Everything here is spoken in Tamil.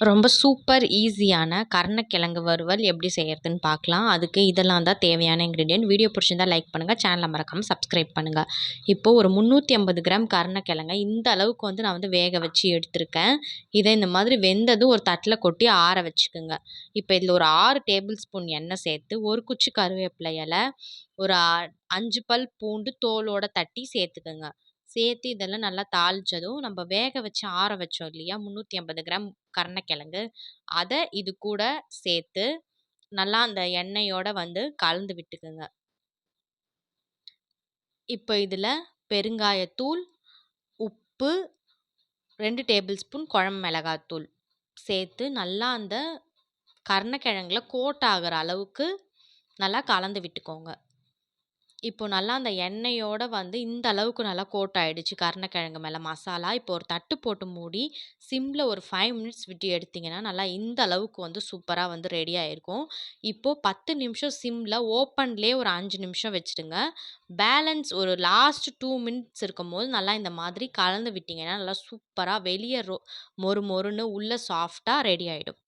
ரொம்ப சூப்பர் ஈஸியான கருணக்கிழங்கு வறுவல் எப்படி செய்யறதுன்னு பார்க்கலாம். அதுக்கு இதெல்லாம் தான் தேவையான இன்கிரீடியன்ட். வீடியோ பிடிச்சிருந்தா லைக் பண்ணுங்க. சேனலை மறக்காம சப்ஸ்கிரைப் பண்ணுங்க. இப்போ ஒரு 350 கிராம் கருணக்கிழங்க இந்த அளவுக்கு வந்து நான் வந்து வேக வச்சு எடுத்திருக்கேன். இதை இந்த மாதிரி வெந்ததும் ஒரு தட்டில் கொட்டி ஆற வச்சுக்கோங்க. இப்போ இதில் ஒரு 6 டேபிள் ஸ்பூன் எண்ணெய் சேர்த்து, ஒரு குச்சி கருவேப்பிலை இலை, ஒரு 5 பல் பூண்டு தோலோட தட்டி சேர்த்துக்கோங்க. சேர்த்து இதெல்லாம் நல்லா தாளிச்சதும், நம்ம வேக வச்சு ஆற வச்சோம் இல்லையா 350 கிராம் கருணக்கிழங்கு, அத இது கூட சேர்த்து நல்லா அந்த எண்ணெயோட வந்து கலந்து விட்டுக்குங்க. இப்போ இதில பெருங்காயத்தூள், உப்பு, 2 டேபிள் ஸ்பூன் குழம்பு மிளகாத்தூள் சேர்த்து நல்லா அந்த கருணக்கிழங்குல கோட் ஆகுற அளவுக்கு நல்லா கலந்து விட்டுக்கோங்க. இப்போ நல்லா அந்த எண்ணெயோட வந்து இந்த அளவுக்கு நல்லா கோட் ஆயிடுச்சு கருணக்கிழங்கு மேல மசாலா. இப்போ ஒரு தட்டு போட்டு மூடி சிம்ல ஒரு 5 மினிட்ஸ் விட்டு எடுத்தீங்கன்னா, நல்லா இந்த அளவுக்கு வந்து சூப்பரா வந்து ரெடி ஆயிருக்கும். இப்போ 10 நிமிஷம் சிம்ல ஓப்பன்லயே ஒரு 5 நிமிஷம் வச்சுடுங்க. பேலன்ஸ் ஒரு லாஸ்ட் 2 மினிட்ஸ் இருக்கும்போது நல்லா இந்த மாதிரி கலந்து விட்டீங்கன்னா, நல்லா சூப்பரா வெளிய மொறு மொறுன்னு உள்ள சாஃப்ட்டா ரெடி ஆயிடும்.